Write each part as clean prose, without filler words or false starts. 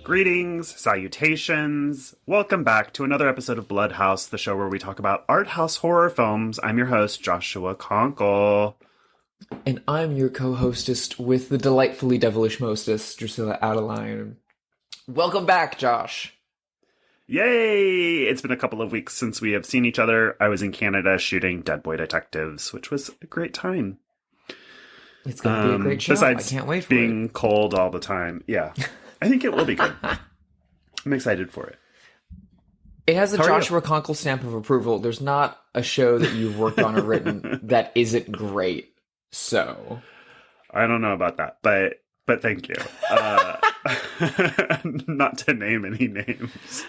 Greetings, salutations. Welcome back to another episode of Bloodhouse, the show where we talk about art house horror films. I'm your host, Joshua Conkle. And I'm your co-hostess with the delightfully devilish mostess, Drusilla Adeline. Welcome back, Josh. Yay! It's been a couple of weeks since we have seen each other. I was in Canada shooting Dead Boy Detectives, which was a great time. It's going to be a great show. I can't wait for being cold all the time. Yeah. I think it will be good. I'm excited for it. It has a Joshua Conkle stamp of approval. There's not a show that you've worked on or written that isn't great. So I don't know about that, but thank you. Not to name any names.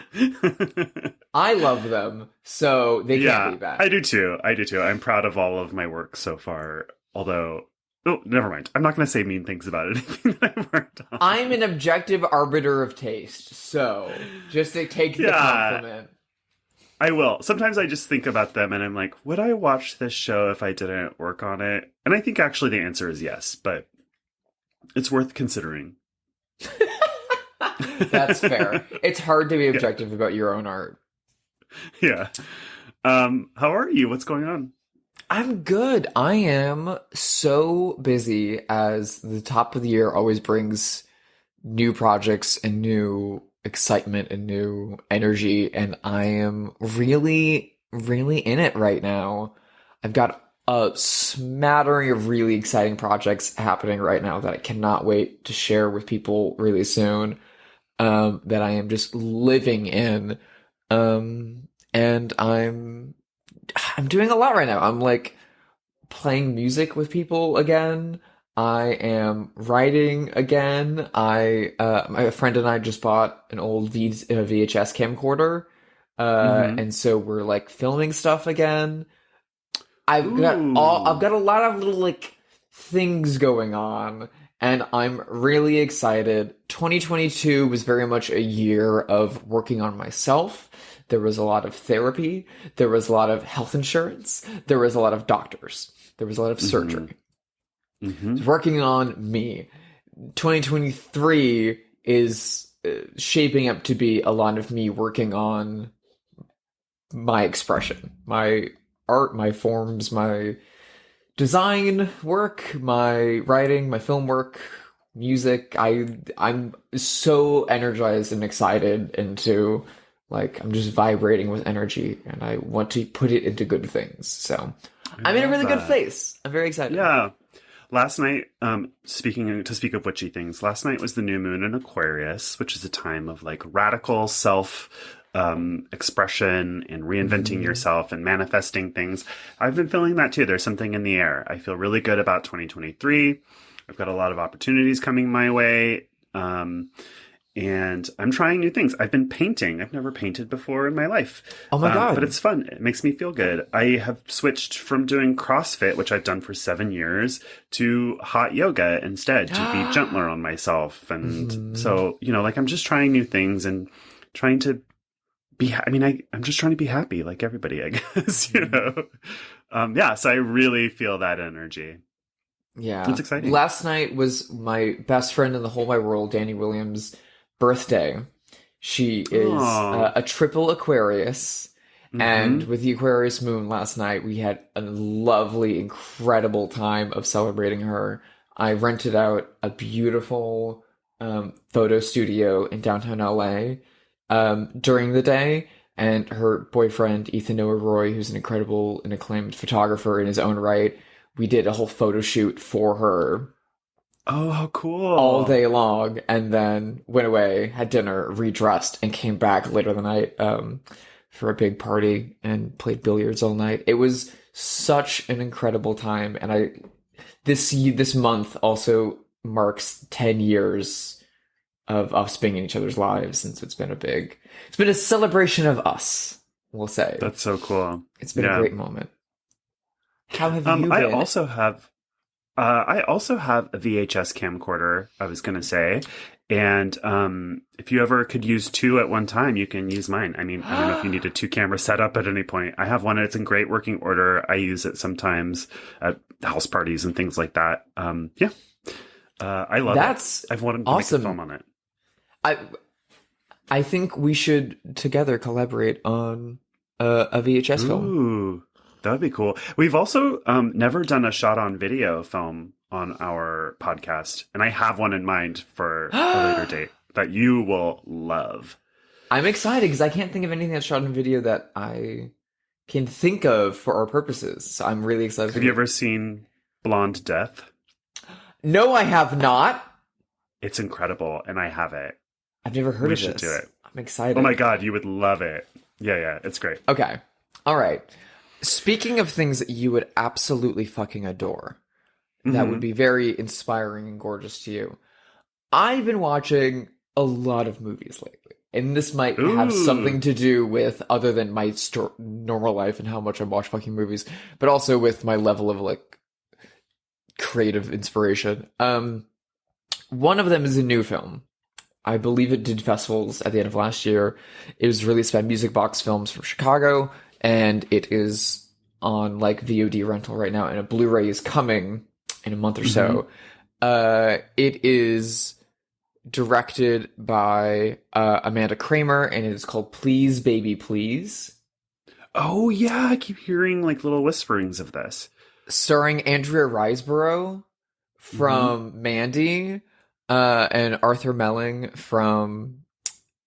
I love them, so they can't be bad. I do too. I'm proud of all of my work so far, although... Oh, never mind. I'm not going to say mean things about anything that I've worked on. I'm an objective arbiter of taste, so just to take the compliment. I will. Sometimes I just think about them and I'm like, would I watch this show if I didn't work on it? And I think actually the answer is yes, but it's worth considering. That's fair. It's hard to be objective about your own art. Yeah. How are you? What's going on? I'm good. I am so busy, as the top of the year always brings new projects and new excitement and new energy, and I am really, really in it right now. I've got a smattering of really exciting projects happening right now that I cannot wait to share with people really soon, that I am just living in, and I'm doing a lot right now. I'm like playing music with people again. I am writing again. My friend and I just bought an old VHS camcorder. And so we're like filming stuff again. I've got a lot of little like things going on, and I'm really excited. 2022 was very much a year of working on myself. There was a lot of therapy. There was a lot of health insurance. There was a lot of doctors. There was a lot of surgery. Working on me. 2023 is shaping up to be a lot of me working on my expression, my art, my forms, my design work, my writing, my film work, music. I'm so energized and excited into... Like, I'm just vibrating with energy, and I want to put it into good things. So, I'm in a really good place. I'm very excited. Yeah. Last night, speak of witchy things, last night was the new moon in Aquarius, which is a time of, like, radical self expression and reinventing yourself and manifesting things. I've been feeling that, too. There's something in the air. I feel really good about 2023. I've got a lot of opportunities coming my way. And I'm trying new things. I've been painting. I've never painted before in my life. Oh my God. But it's fun. It makes me feel good. I have switched from doing CrossFit, which I've done for 7 years, to hot yoga instead, to be gentler on myself. And so, like, I'm just trying new things and trying to be, I'm just trying to be happy like everybody, I guess, so I really feel that energy. Yeah. It's exciting. Last night was my best friend in the whole wide world, Danny Williams' birthday. She is a triple Aquarius, and with the Aquarius moon last night, we had a lovely, incredible time of celebrating her. I rented out a beautiful photo studio in downtown LA during the day, and her boyfriend, Ethan Noah Roy, who's an incredible and acclaimed photographer in his own right, we did a whole photo shoot for her. Oh, how cool. All day long, and then went away, had dinner, redressed, and came back later the night for a big party and played billiards all night. It was such an incredible time, and this month also marks 10 years of us being in each other's lives, and so it's been a celebration of us, we'll say. That's so cool. It's been a great moment. How have you been? I also have a VHS camcorder, I was going to say. And if you ever could use two at one time, you can use mine. I mean, I don't know if you need a 2-camera setup at any point. I have one, and it's in great working order. I use it sometimes at house parties and things like that. I love it. I've wanted to make a film on it. I think we should together collaborate on a VHS film. Ooh, that would be cool. We've also never done a shot on video film on our podcast, and I have one in mind for a later date that you will love. I'm excited because I can't think of anything that's shot in video that I can think of for our purposes. So I'm really excited. Have you ever seen Blonde Death? No, I have not. It's incredible, and I have it. I've never heard of this. We should do it. I'm excited. Oh my god, you would love it. Yeah, it's great. Okay. All right. Speaking of things that you would absolutely fucking adore, that would be very inspiring and gorgeous to you. I've been watching a lot of movies lately, and this might have something to do with other than my normal life and how much I watch fucking movies, but also with my level of like creative inspiration. One of them is a new film. I believe it did festivals at the end of last year. It was released by Music Box Films from Chicago, and it is on like VOD rental right now, and a Blu-ray is coming in a month or so. It is directed by Amanda Kramer, and it is called Please Baby Please. Oh yeah, I keep hearing like little whisperings of this. Starring Andrea Riseborough from Mandy, and Arthur Melling from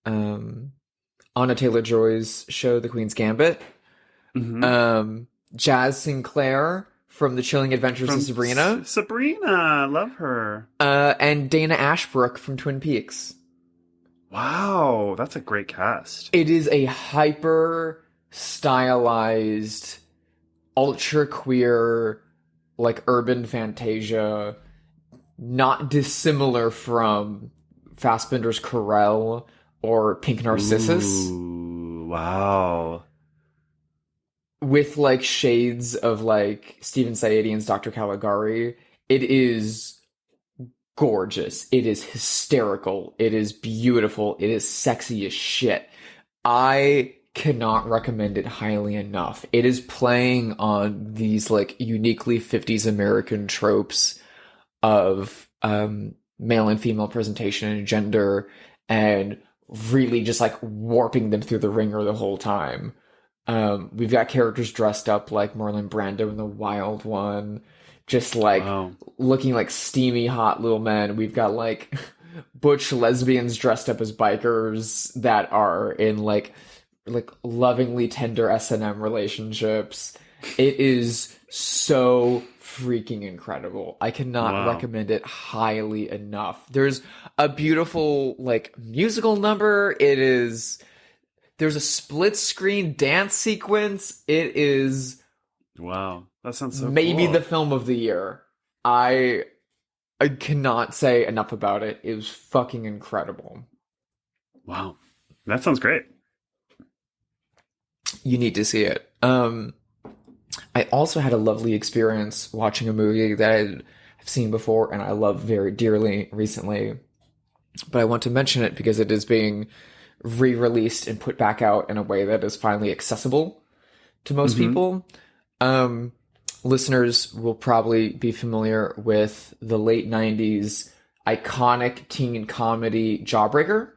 Anna Taylor-Joy's show The Queen's Gambit. Jazz Sinclair from The Chilling Adventures of Sabrina. Sabrina, love her. And Dana Ashbrook from Twin Peaks. Wow, that's a great cast. It is a hyper stylized, ultra queer, like urban fantasia, not dissimilar from Fassbinder's Corel or Pink Narcissus. Ooh, wow. With like shades of like Stephen Sayedian's Dr. Caligari. It is gorgeous. It is hysterical. It is beautiful. It is sexy as shit. I cannot recommend it highly enough. It is playing on these like uniquely 50s American tropes of male and female presentation and gender, and really just like warping them through the ringer the whole time. We've got characters dressed up like Marlon Brando in The Wild One, just like looking like steamy hot little men. We've got like butch lesbians dressed up as bikers that are in like lovingly tender S&M relationships. It is so freaking incredible. I cannot recommend it highly enough. There's a beautiful like musical number. There's a split screen dance sequence. It is that sounds so maybe cool. the film of the year. I cannot say enough about it. It was fucking incredible. Wow. That sounds great. You need to see it. I also had a lovely experience watching a movie that I've seen before and I love very dearly recently. But I want to mention it because it is being re-released and put back out in a way that is finally accessible to most people. Listeners will probably be familiar with the late 90s iconic teen comedy Jawbreaker,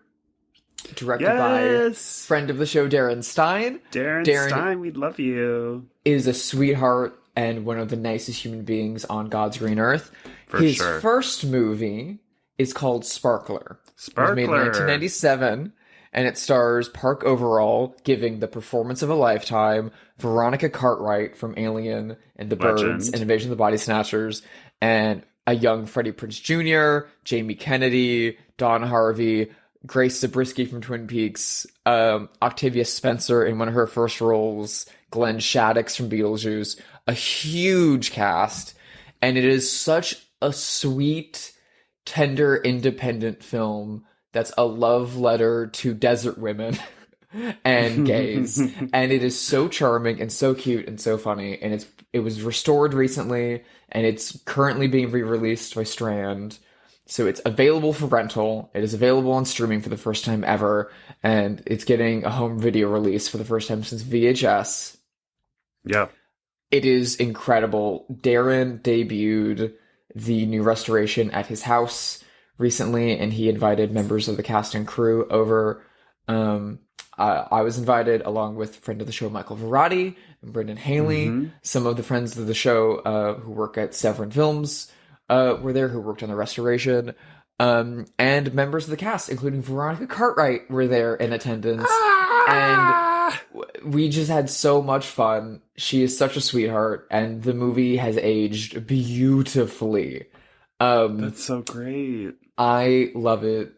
directed by friend of the show Darren Stein. Darren Stein, we love you. Is a sweetheart and one of the nicest human beings on God's green earth. His first movie is called Sparkler. It was made in 1997. And it stars Park Overall giving the performance of a lifetime, Veronica Cartwright from Alien and The Birds and Invasion of the Body Snatchers, and a young Freddie Prinze Jr., Jamie Kennedy, Don Harvey, Grace Zabriskie from Twin Peaks, Octavia Spencer in one of her first roles, Glenn Shaddix from Beetlejuice. A huge cast. And it is such a sweet, tender, independent film that's a love letter to desert women and gays. And it is so charming and so cute and so funny. And it was restored recently, and it's currently being re-released by Strand. So it's available for rental. It is available on streaming for the first time ever. And it's getting a home video release for the first time since VHS. Yeah. It is incredible. Darren debuted the new restoration at his house recently, and he invited members of the cast and crew over Um, I was invited along with friend of the show Michael Verratti and Brendan Haley. Mm-hmm. Some of the friends of the show who work at Severin Films were there, who worked on the restoration. And members of the cast, including Veronica Cartwright, were there in attendance. And we just had so much fun. She is such a sweetheart, and the movie has aged beautifully. That's so great. I love it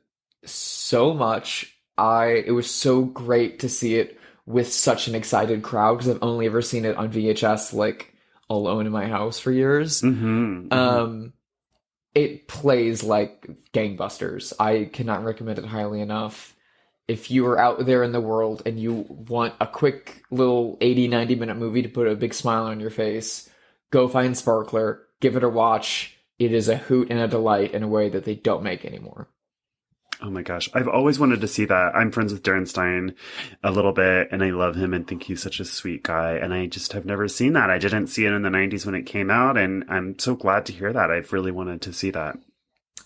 so much. It was so great to see it with such an excited crowd because I've only ever seen it on VHS, like alone in my house for years. Mm-hmm, mm-hmm. It plays like gangbusters. I cannot recommend it highly enough. If you are out there in the world and you want a quick little 80-90 minute movie to put a big smile on your face, go find Sparkler, give it a watch. It is a hoot and a delight in a way that they don't make anymore. Oh my gosh. I've always wanted to see that. I'm friends with Darren Stein a little bit, and I love him and think he's such a sweet guy. And I just have never seen that. I didn't see it in the 90s when it came out, and I'm so glad to hear that. I've really wanted to see that.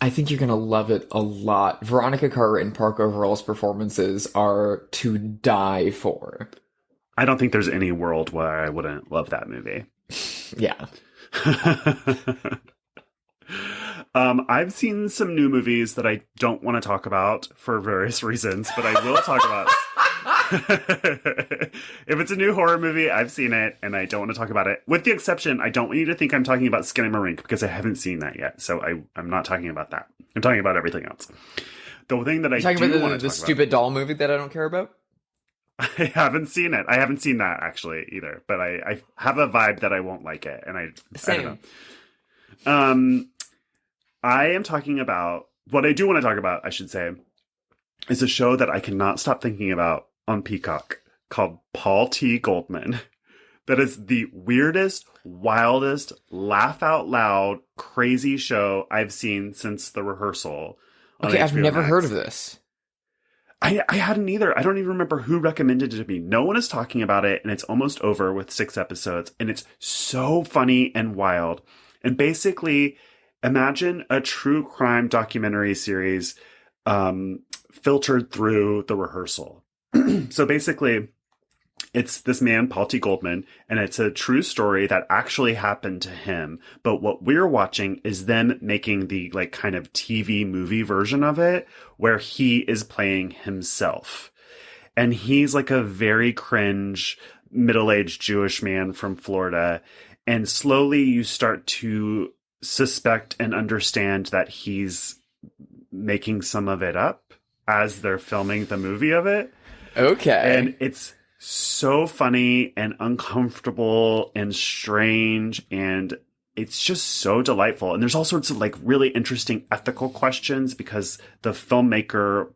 I think you're going to love it a lot. Veronica Cartwright and Park Overall's performances are to die for. I don't think there's any world where I wouldn't love that movie. Yeah. I've seen some new movies that I don't want to talk about for various reasons, but I will talk about. If it's a new horror movie, I've seen it, and I don't want to talk about it. With the exception, I don't want you to think I'm talking about Skinamarink, because I haven't seen that yet, so I'm not talking about that. I'm talking about everything else. The thing that I do want to talk about... the stupid doll movie that I don't care about? I haven't seen it. I haven't seen that, actually, either. But I have a vibe that I won't like it, and I don't know. I am talking about... What I do want to talk about, I should say, is a show that I cannot stop thinking about on Peacock called Paul T. Goldman. That is the weirdest, wildest, laugh out loud, crazy show I've seen since The Rehearsal. Okay, I've never heard of this. I hadn't either. I don't even remember who recommended it to me. No one is talking about it, and it's almost over with 6 episodes, and it's so funny and wild. And basically, imagine a true crime documentary series filtered through The Rehearsal. So basically, it's this man, Paul T. Goldman, and it's a true story that actually happened to him. But what we're watching is them making the like kind of TV movie version of it, where he is playing himself. And he's like a very cringe, middle-aged Jewish man from Florida. And slowly you start to suspect and understand that he's making some of it up as they're filming the movie of it. Okay. And it's so funny and uncomfortable and strange, and it's just so delightful. And there's all sorts of like really interesting ethical questions because the filmmaker,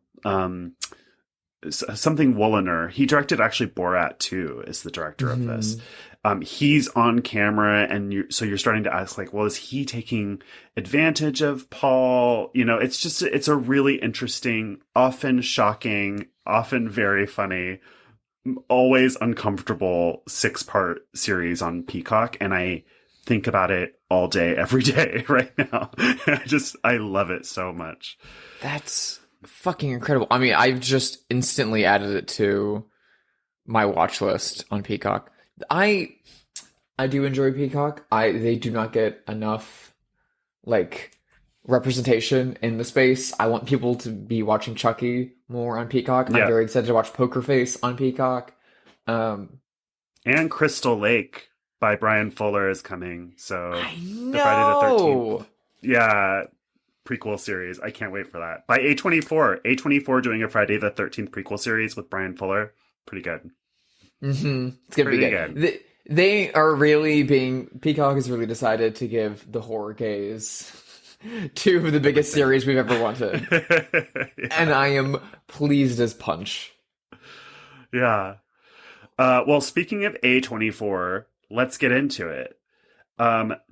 something Wooliner, he directed actually Borat 2 is the director of this. He's on camera, and so you're starting to ask like, well, is he taking advantage of Paul? You know, it's a really interesting, often shocking, often very funny, always uncomfortable 6-part series on Peacock. And I think about it all day, every day right now. I love it so much. That's fucking incredible. I mean, I've just instantly added it to my watch list on Peacock. I do enjoy Peacock. They do not get enough like representation in the space. I want people to be watching Chucky more on Peacock. Yeah. I'm very excited to watch Poker Face on Peacock. And Crystal Lake by Brian Fuller is coming. So I know. The Friday the 13th. Yeah, prequel series. I can't wait for that. By A24. A24 doing a Friday the 13th prequel series with Brian Fuller. Pretty good. Mm-hmm. It's gonna be good. They are really Peacock has really decided to give the horror gaze to the biggest series we've ever wanted. Yeah. And I am pleased as punch. Yeah. Well, speaking of A24, let's get into it.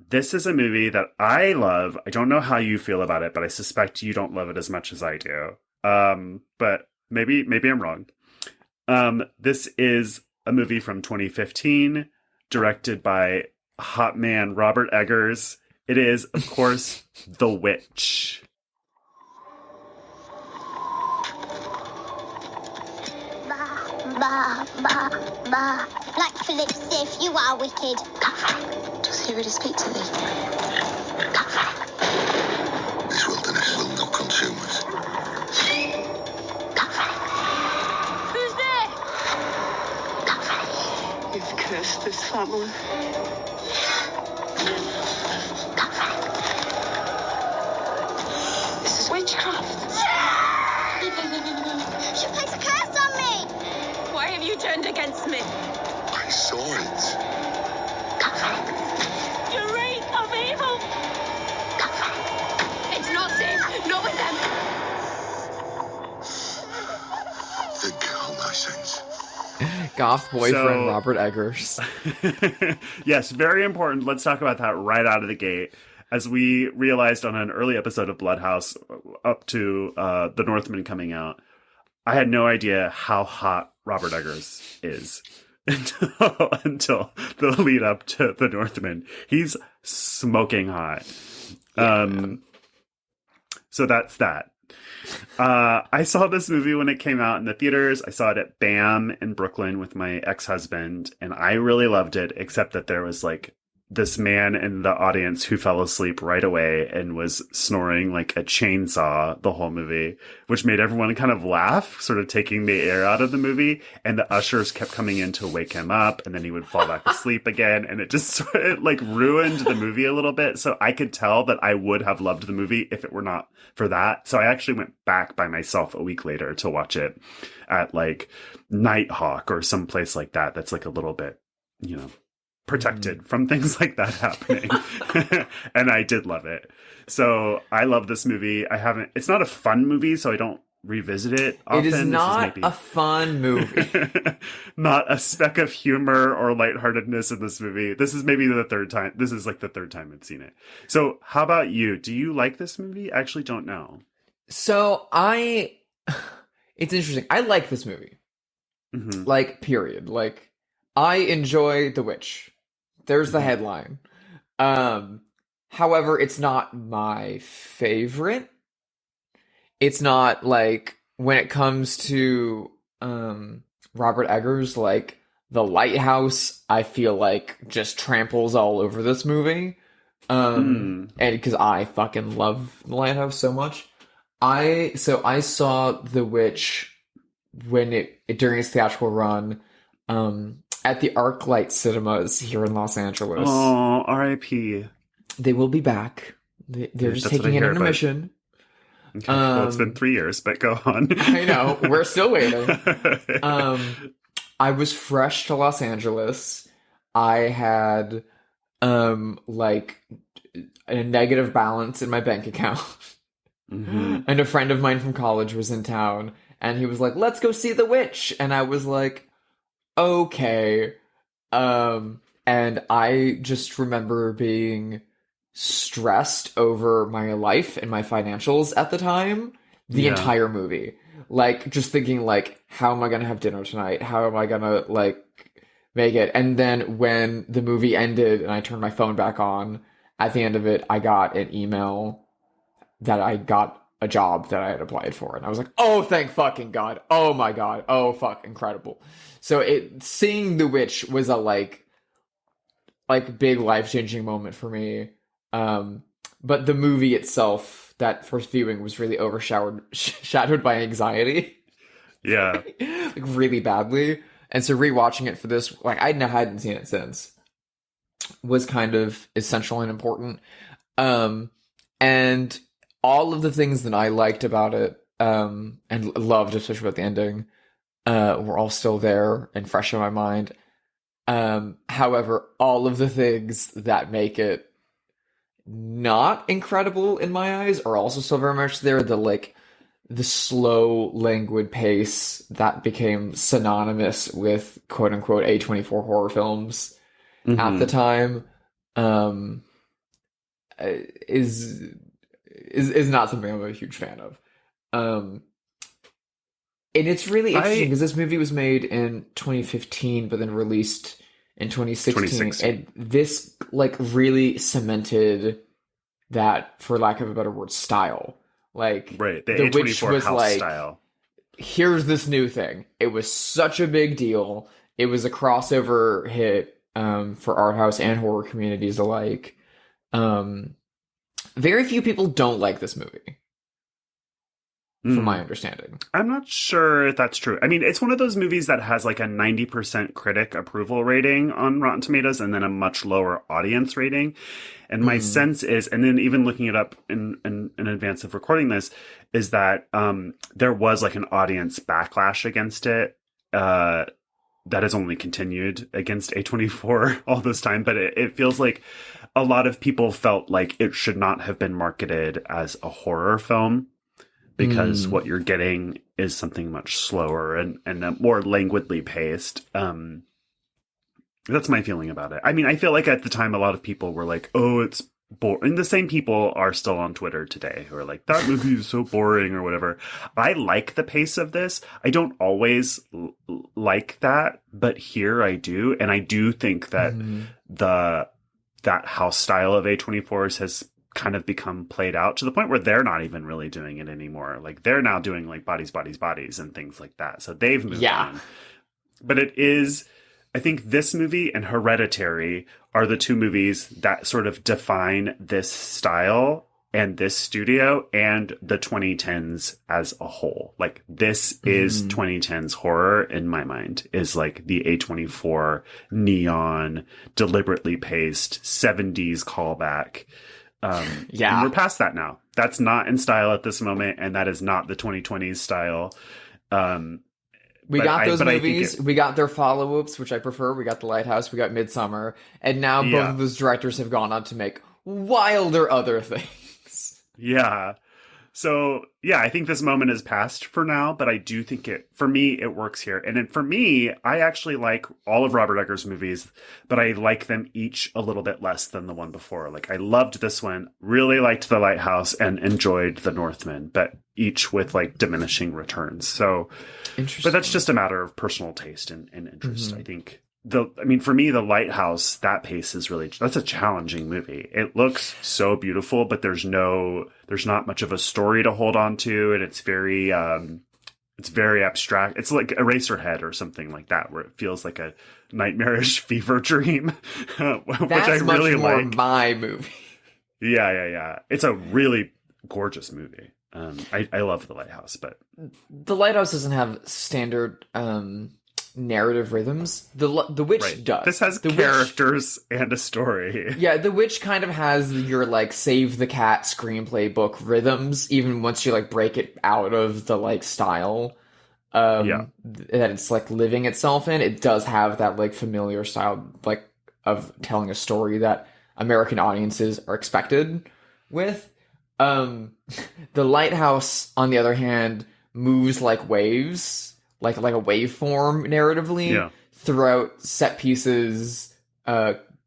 This is a movie that I love. I don't know how you feel about it, but I suspect you don't love it as much as I do. But maybe I'm wrong. This is a movie from 2015, directed by hot man Robert Eggers. It is, of course, The Witch. Bah, bah, bah. Like Philip Stiff, you are wicked. Does he really speak to thee? This wilderness will not consume us. Who's there? You've cursed this family. This is witchcraft. She placed a curse on me. Why have you turned against me? I saw it. Your reign of evil. It's not safe. Not with them. The girl I sense. Goth boyfriend So- Robert Eggers. Yes, very important. Let's talk about that right out of the gate. As we realized on an early episode of Bloodhouse, up to The Northman coming out, I had no idea how hot Robert Eggers is until the lead up to The Northman. He's smoking hot. So that's that. I saw this movie when it came out in the theaters. I saw it at BAM in Brooklyn with my ex-husband, and I really loved it, except that there was like this man in the audience who fell asleep right away and was snoring like a chainsaw the whole movie, which made everyone kind of laugh, sort of taking the air out of the movie. And the ushers kept coming in to wake him up, and then he would fall back asleep again. And it just sort of like ruined the movie a little bit. So I could tell that I would have loved the movie if it were not for that. So I actually went back by myself a week later to watch it at like Nighthawk or someplace like that. That's like a little bit, you know, protected from things like that happening. And I did love it. So I love this movie. It's not a fun movie, so I don't revisit it often. It is not a fun movie. Not a speck of humor or lightheartedness in this movie. This is maybe the third time. This is like the third time I've seen it. So how about you? Do you like this movie? I actually don't know. So it's interesting. I like this movie. Mm-hmm. Like, period. Like, I enjoy The Witch. There's the headline. However, it's not my favorite. It's not like, when it comes to Robert Eggers, like The Lighthouse, I feel like just tramples all over this movie. And because I fucking love The Lighthouse so much. I saw The Witch when it during its theatrical run at the ArcLight Cinemas here in Los Angeles. Oh, R.I.P. They will be back. They're just That's what taking I an hear, but- intermission. Okay. Well, it's been 3 years, but go on. I know, we're still waiting. I was fresh to Los Angeles. I had like a negative balance in my bank account. Mm-hmm. And a friend of mine from college was in town, and he was like, "Let's go see The Witch." And I was like, "Okay." And I just remember being stressed over my life and my financials at the time, the entire movie. Like, just thinking, like, how am I gonna have dinner tonight? How am I gonna, like, make it? And then when the movie ended and I turned my phone back on, at the end of it, I got an email that I got a job that I had applied for. And I was like, oh, thank fucking God. Oh my God. Oh, fuck, incredible. So seeing The Witch was a, like big life-changing moment for me. But the movie itself, that first viewing, was really shadowed by anxiety. Yeah. Like, really badly. And so rewatching it for this, like, I hadn't seen it since, was kind of essential and important. And all of the things that I liked about it, and loved, especially about the ending, were all still there and fresh in my mind. However, all of the things that make it not incredible in my eyes are also still very much there. The slow, languid pace that became synonymous with quote unquote A24 horror films at the time, is not something I'm a huge fan of. And it's really interesting because this movie was made in 2015, but then released in 2016. And this, like, really cemented that, for lack of a better word, style. Like, Right, the The A24 Witch was house like, style. here's this new thing. It was such a big deal. It was a crossover hit for art house and horror communities alike. Very few people don't like this movie, from my understanding. I'm not sure if that's true. I mean, it's one of those movies that has like a 90% critic approval rating on Rotten Tomatoes and then a much lower audience rating. And my sense is, and then even looking it up in advance of recording this, is that there was like an audience backlash against it that has only continued against A24 all this time. But it feels like a lot of people felt like it should not have been marketed as a horror film, because what you're getting is something much slower and more languidly paced. That's my feeling about it. I mean, I feel like at the time, a lot of people were like, oh, it's boring. And the same people are still on Twitter today who are like, that movie is so boring or whatever. I like the pace of this. I don't always like that, but here I do. And I do think that that house style of A24's has kind of become played out to the point where they're not even really doing it anymore. Like they're now doing like bodies, bodies, bodies and things like that. So they've moved on. But it is, I think this movie and Hereditary are the two movies that sort of define this style and this studio and the 2010s as a whole. Like this is 2010s horror in my mind, is like the A24 neon, deliberately paced 70s callback. And we're past that now. That's not in style at this moment, and that is not the 2020s style. We got those movies. We got their follow-ups, which I prefer. We got The Lighthouse. We got Midsummer. And now both of those directors have gone on to make wilder other things. Yeah. So, yeah, I think this moment is past for now, but I do think for me, it works here. And then for me, I actually like all of Robert Eggers' movies, but I like them each a little bit less than the one before. Like, I loved this one, really liked The Lighthouse, and enjoyed The Northman, but each with, like, diminishing returns. So, but that's just a matter of personal taste and interest, I think. For me, The Lighthouse, that pace is that's a challenging movie. It looks so beautiful, but there's not much of a story to hold on to. And it's very abstract. It's like Eraserhead or something like that, where it feels like a nightmarish fever dream, which I really like. My movie. Yeah. It's a really gorgeous movie. I love The Lighthouse, but The Lighthouse doesn't have standard, narrative rhythms. The Witch does. This has characters and a story. Yeah, The Witch kind of has your like Save the Cat screenplay book rhythms, even once you like break it out of the like style that it's like living itself in. It does have that like familiar style like of telling a story that American audiences are expected with. The Lighthouse, on the other hand, moves like waves. Like a waveform narratively throughout set pieces,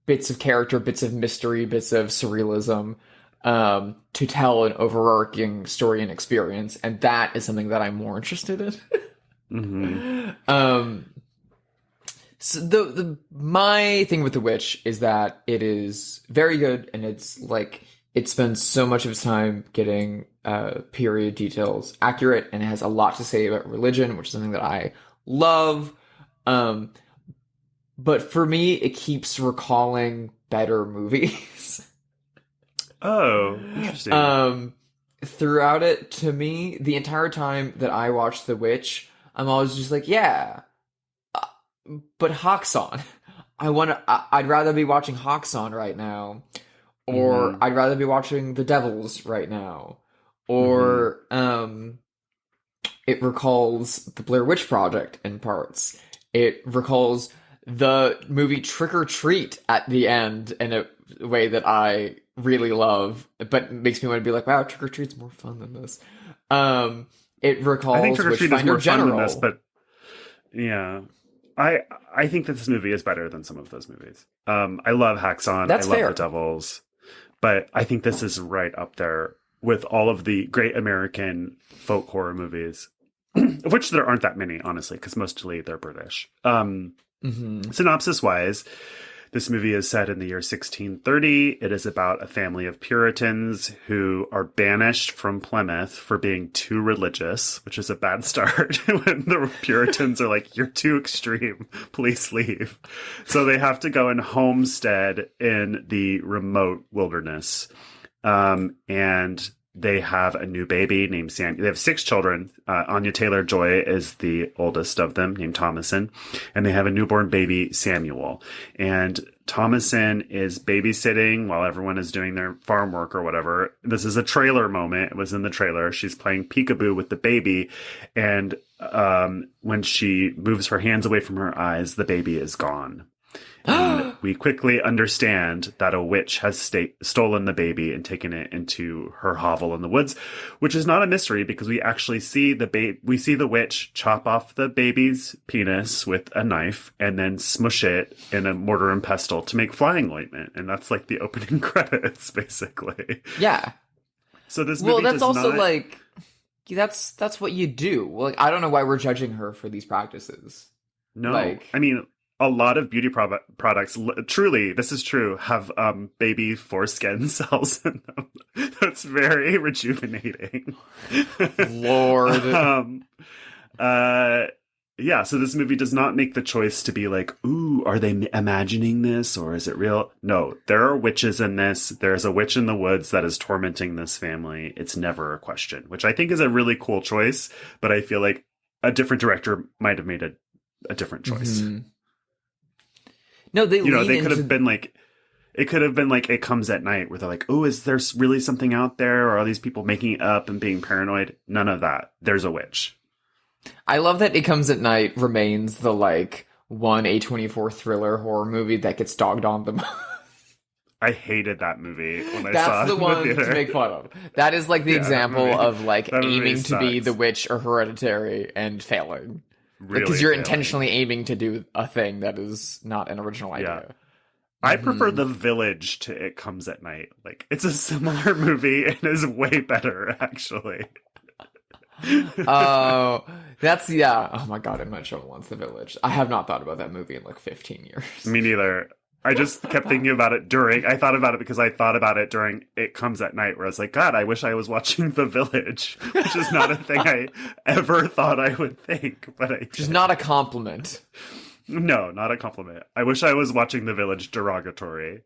bits of character, bits of mystery, bits of surrealism, to tell an overarching story and experience, and that is something that I'm more interested in. So my thing with The Witch is that it is very good, and it's like it spends so much of its time getting period details accurate, and it has a lot to say about religion, which is something that I love. But for me, it keeps recalling better movies. Oh, interesting. Throughout it, to me, the entire time that I watch The Witch, I'm always just like, but Hawkson. I'd rather be watching Hawkson right now. Or I'd rather be watching The Devils right now. Or it recalls the Blair Witch Project in parts. It recalls the movie Trick or Treat at the end in a way that I really love, but makes me want to be like, wow, Trick or Treat's more fun than this. It recalls I think Trick or Treat is more General. fun than this, but yeah. I think that this movie is better than some of those movies. I love Haxon. That's I love fair. The Devils. But I think this is right up there with all of the great American folk horror movies, of which there aren't that many, honestly, because mostly they're British. Synopsis-wise, This movie is set in the year 1630. It is about a family of Puritans who are banished from Plymouth for being too religious, which is a bad start when the Puritans are like, you're too extreme, please leave. So they have to go and homestead in the remote wilderness. And they have a new baby named Sam. They have 6 children. Anya Taylor-Joy is the oldest of them, named Thomason. And they have a newborn baby, Samuel. And Thomason is babysitting while everyone is doing their farm work or whatever. This is a trailer moment. It was in the trailer. She's playing peekaboo with the baby. And when she moves her hands away from her eyes, the baby is gone. And we quickly understand that a witch has stolen the baby and taken it into her hovel in the woods, which is not a mystery because we actually see we see the witch chop off the baby's penis with a knife and then smush it in a mortar and pestle to make flying ointment, and that's like the opening credits, basically. Yeah. So this movie that's also not... like that's what you do. Like, I don't know why we're judging her for these practices. No, like, I mean, a lot of beauty products, truly, this is true, have baby foreskin cells in them. That's very rejuvenating. Lord. Yeah, so this movie does not make the choice to be like, ooh, are they imagining this or is it real? No, there are witches in this. There's a witch in the woods that is tormenting this family. It's never a question, which I think is a really cool choice, but I feel like a different director might have made a different choice. Mm-hmm. No, they could have been like, it could have been like It Comes at Night, where they're like, oh, is there really something out there? Or are these people making it up and being paranoid? None of that. There's a witch. I love that It Comes at Night remains the like one A24 thriller horror movie that gets dogged on the most. I hated that movie when I saw it. That's the one theater. to make fun of. That is like the example of like aiming to be sucks. the witch or Hereditary and failing. Really Because you're failing. intentionally aiming to do a thing that is not an original idea. Yeah. I prefer The Village to It Comes at Night. Like, it's a similar movie and is way better, actually. Oh, yeah. Oh my god, I'm not sure once The Village. I have not thought about that movie in like 15 years. Me neither. I just kept thinking about it I thought about it because I thought about it during It Comes at Night, where I was like, God, I wish I was watching The Village, which is not a thing I ever thought I would think, but I Which is not a compliment. No, not a compliment. I wish I was watching The Village derogatory.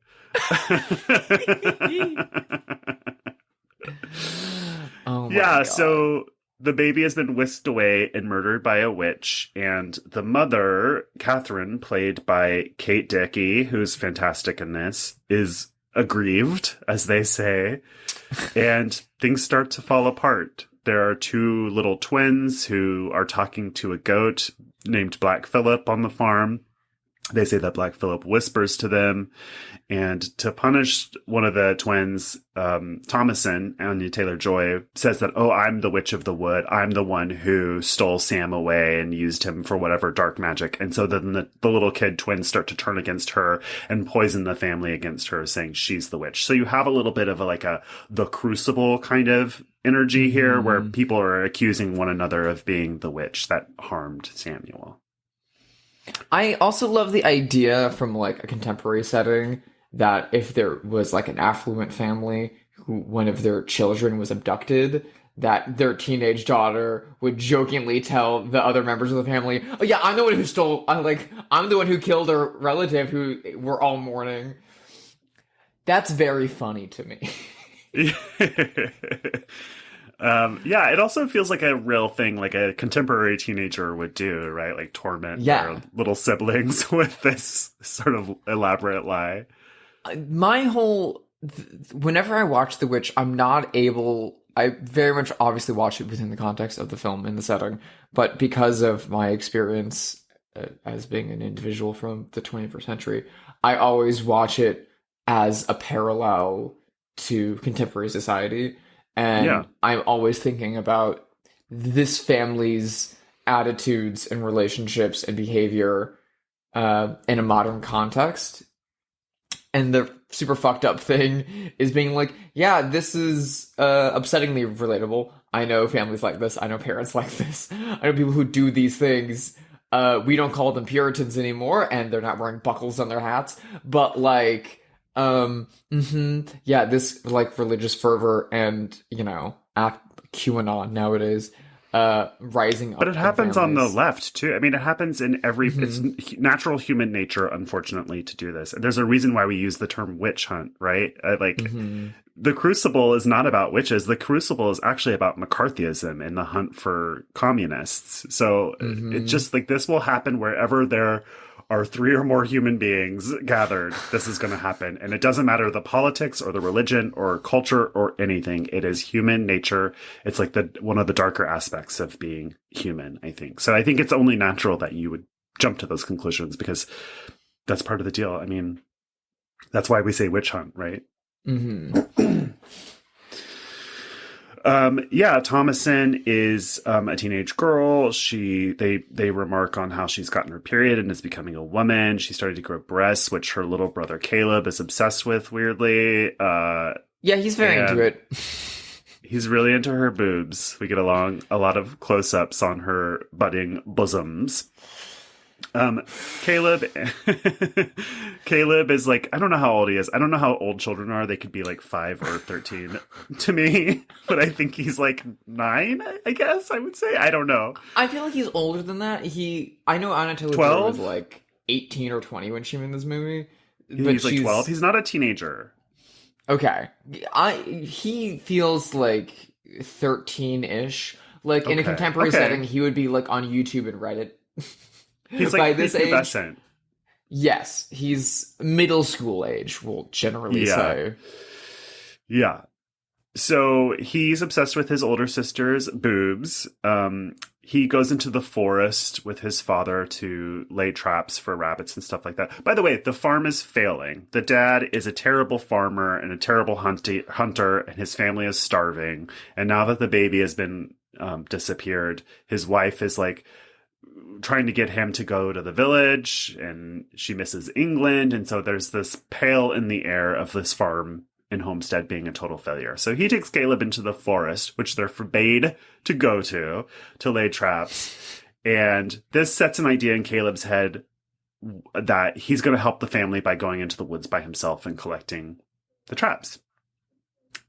Oh my yeah, god. so the baby has been whisked away and murdered by a witch, and the mother, Catherine, played by Kate Dickie, who's fantastic in this, is aggrieved, as they say, and things start to fall apart. There are 2 little twins who are talking to a goat named Black Phillip on the farm. They say that Black Phillip whispers to them, and to punish one of the twins, Thomason, Anya Taylor-Joy, says that, oh, I'm the witch of the wood. I'm the one who stole Sam away and used him for whatever dark magic. And so then the little kid twins start to turn against her and poison the family against her, saying she's the witch. So you have a little bit of the Crucible kind of energy here, where people are accusing one another of being the witch that harmed Samuel. I also love the idea from like a contemporary setting that if there was like an affluent family who one of their children was abducted, that their teenage daughter would jokingly tell the other members of the family, "Oh yeah, I'm the one who stole. I'm the one who killed a relative who we're all mourning." That's very funny to me. Yeah, it also feels like a real thing, like a contemporary teenager would do, right? Like torment their little siblings with this sort of elaborate lie. My whole... Whenever I watch The Witch, I'm not able... I very much obviously watch it within the context of the film and the setting, but because of my experience as being an individual from the 21st century, I always watch it as a parallel to contemporary society. And I'm always thinking about this family's attitudes and relationships and behavior in a modern context. And the super fucked up thing is being like, yeah, this is upsettingly relatable. I know families like this. I know parents like this. I know people who do these things. We don't call them Puritans anymore, and they're not wearing buckles on their hats. But like, yeah, this like religious fervor and QAnon nowadays, rising up. But it happens on the families. left too. I mean, it happens in every. It's natural human nature, unfortunately, to do this. And there's a reason why we use the term witch hunt, right? The Crucible is not about witches. The Crucible is actually about McCarthyism and the hunt for communists. So it's just like this will happen wherever there are 3 or more human beings gathered. This is going to happen. And it doesn't matter the politics or the religion or culture or anything. It is human nature. It's like one of the darker aspects of being human, I think. So I think it's only natural that you would jump to those conclusions because that's part of the deal. I mean, that's why we say witch hunt, right? Thomasin is a teenage girl. They remark on how she's gotten her period and is becoming a woman. She started to grow breasts, which her little brother Caleb is obsessed with, weirdly. Yeah, he's very into it. He's really into her boobs. We get a lot of close-ups on her budding bosoms. Caleb is like, I don't know how old he is. I don't know how old children are. They could be like 5 or 13 to me, but I think he's like 9, I guess I would say. I don't know. I feel like he's older than that. I know Anna Taylor-Joy was like 18 or 20 when she made this movie. But He's like 12. He's not a teenager. Okay. He feels like 13-ish. Like in a contemporary setting, he would be like on YouTube and Reddit. He's like by this age. Age, yes, he's middle school age, we'll generally say. Yeah. So he's obsessed with his older sister's boobs. He goes into the forest with his father to lay traps for rabbits and stuff like that. By the way, the farm is failing. The dad is a terrible farmer and a terrible hunter, and his family is starving. And now that the baby has been disappeared, his wife is like trying to get him to go to the village, and she misses England. And so there's this pale in the air of this farm and homestead being a total failure. So he takes Caleb into the forest, which they're forbade to go to lay traps. And this sets an idea in Caleb's head that he's going to help the family by going into the woods by himself and collecting the traps.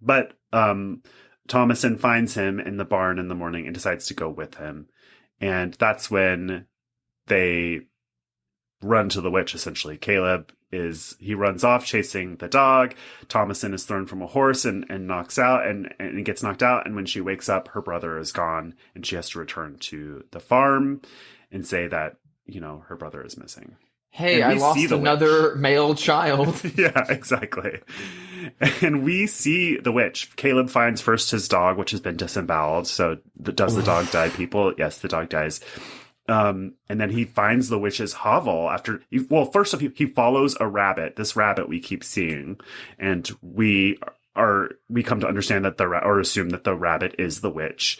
But Thomasin finds him in the barn in the morning and decides to go with him. And that's when they run to the witch, essentially. He runs off chasing the dog. Thomasin is thrown from a horse and knocks out and gets knocked out. And when she wakes up, her brother is gone and she has to return to the farm and say that, her brother is missing. Hey, I lost another male child. Yeah, exactly. And we see the witch. Caleb finds first his dog, which has been disemboweled. So does the dog die, people? Yes, the dog dies. And then he finds the witch's hovel first he follows a rabbit, this rabbit we keep seeing. And we come to understand that assume that the rabbit is the witch.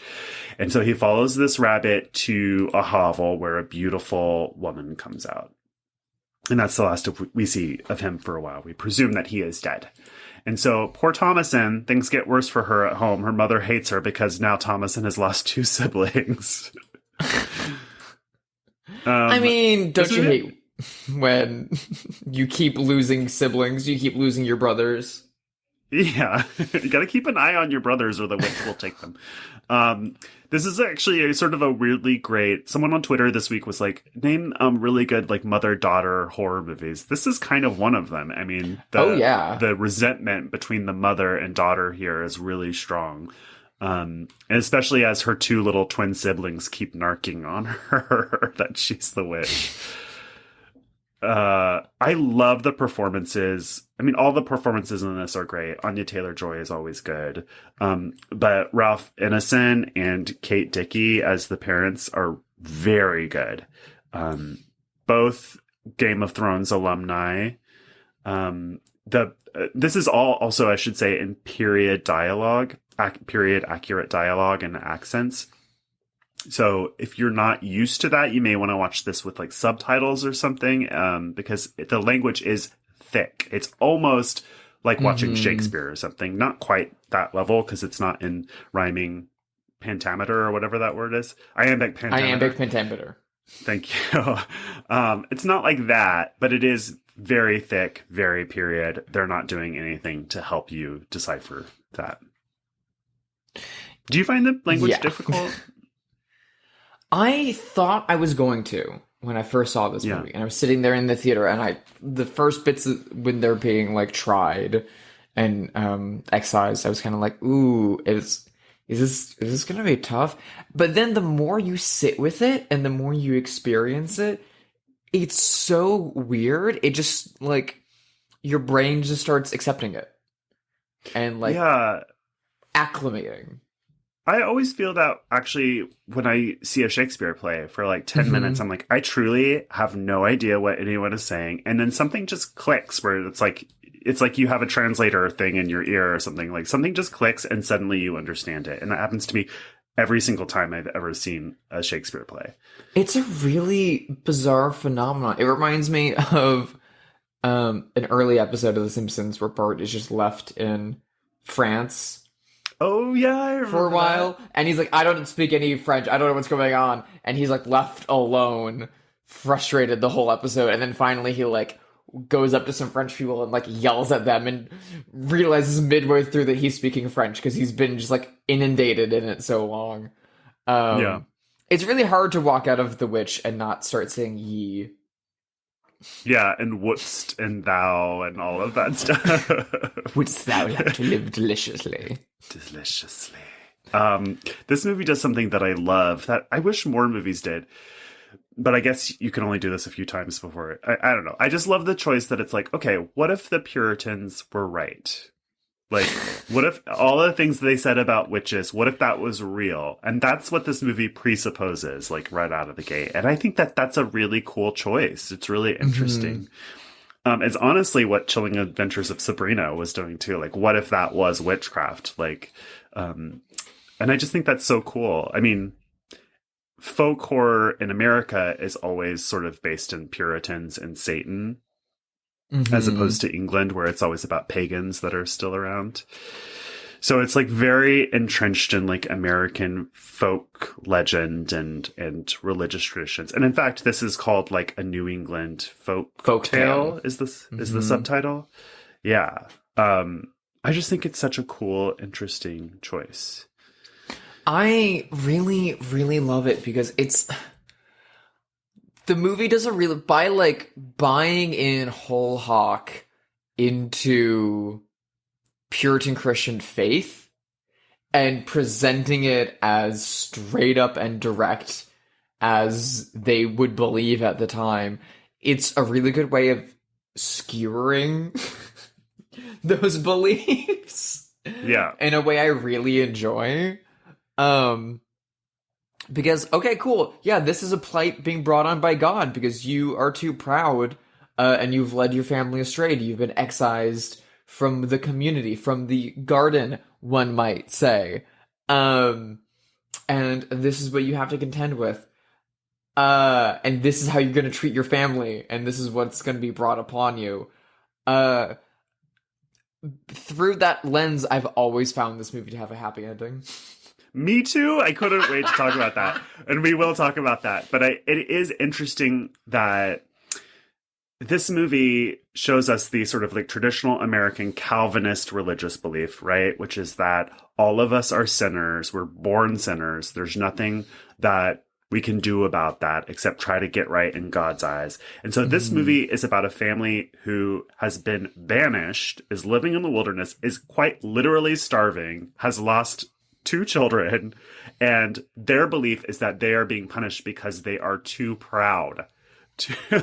And so he follows this rabbit to a hovel where a beautiful woman comes out. And that's the last we see of him for a while. We presume that he is dead. And so poor Thomasin, things get worse for her at home. Her mother hates her because now Thomasin has lost 2 siblings. I mean, don't you hate when you keep losing siblings? You keep losing your brothers. Yeah, you got to keep an eye on your brothers or the witch will take them. This is actually a sort of a weirdly great. Someone on Twitter this week was like, name really good like mother-daughter horror movies. This is kind of one of them. I mean, the resentment between the mother and daughter here is really strong. And especially as her 2 little twin siblings keep narking on her that she's the witch. I love the performances. I mean, all the performances in this are great. Anya Taylor-Joy is always good. But Ralph Ineson and Kate Dickie as the parents are very good. Both Game of Thrones alumni. This is all also, I should say, in period dialogue, period accurate dialogue and accents. So if you're not used to that, you may want to watch this with like subtitles or something, because the language is thick. It's almost like watching Shakespeare or something. Not quite that level because it's not in rhyming pentameter or whatever that word is. Iambic pentameter. Thank you. It's not like that, but it is very thick, very period. They're not doing anything to help you decipher that. Do you find the language difficult? I thought I was going to when I first saw this movie, and I was sitting there in the theater, and the first bits when they're being like tried and excised, I was kind of like, ooh, is this gonna be tough? But then the more you sit with it and the more you experience it, it's so weird. It just like your brain just starts accepting it and like acclimating. I always feel that actually when I see a Shakespeare play for like 10 minutes, I'm like, I truly have no idea what anyone is saying. And then something just clicks where it's like you have a translator thing in your ear or something. Like something just clicks and suddenly you understand it. And that happens to me every single time I've ever seen a Shakespeare play. It's a really bizarre phenomenon. It reminds me of an early episode of The Simpsons where Bart is just left in France. Oh, yeah, I remember for a while. that. And he's like, I don't speak any French. I don't know what's going on. And he's like left alone, frustrated the whole episode. And then finally he like goes up to some French people and like yells at them and realizes midway through that he's speaking French because he's been just like inundated in it so long. It's really hard to walk out of The Witch and not start saying ye. Yeah, and wouldst and thou and all of that stuff. Wouldst thou like to live deliciously? Deliciously. This movie does something that I love that I wish more movies did. But I guess you can only do this a few times before. I don't know. I just love the choice that it's like, okay, what if the Puritans were right? Like, what if all the things they said about witches, what if that was real? And that's what this movie presupposes, like, right out of the gate. And I think that that's a really cool choice. It's really interesting. It's honestly what Chilling Adventures of Sabrina was doing, too. Like, what if that was witchcraft? Like, and I just think that's so cool. I mean, folk horror in America is always sort of based in Puritans and Satan. As opposed to England, where it's always about pagans that are still around. So it's like very entrenched in like American folk legend and religious traditions. And in fact, this is called like a New England folk tale. Is the subtitle? Yeah. I just think it's such a cool, interesting choice. I really, really love it because it's... The movie doesn't really, by like buying in whole hog into Puritan Christian faith and presenting it as straight up and direct as they would believe at the time, it's a really good way of skewering those beliefs. Yeah. In a way I really enjoy. Because, okay, cool. Yeah, this is a plight being brought on by God because you are too proud and you've led your family astray. You've been excised from the community, from the garden, one might say. And this is what you have to contend with. And this is how you're going to treat your family. And this is what's going to be brought upon you. Through that lens, I've always found this movie to have a happy ending. Me too. I couldn't wait to talk about that. And we will talk about that. But it is interesting that this movie shows us the sort of like traditional American Calvinist religious belief, right? Which is that all of us are sinners. We're born sinners. There's nothing that we can do about that except try to get right in God's eyes. And so this movie is about a family who has been banished, is living in the wilderness, is quite literally starving, has lost 2 children, and their belief is that they are being punished because they are too proud.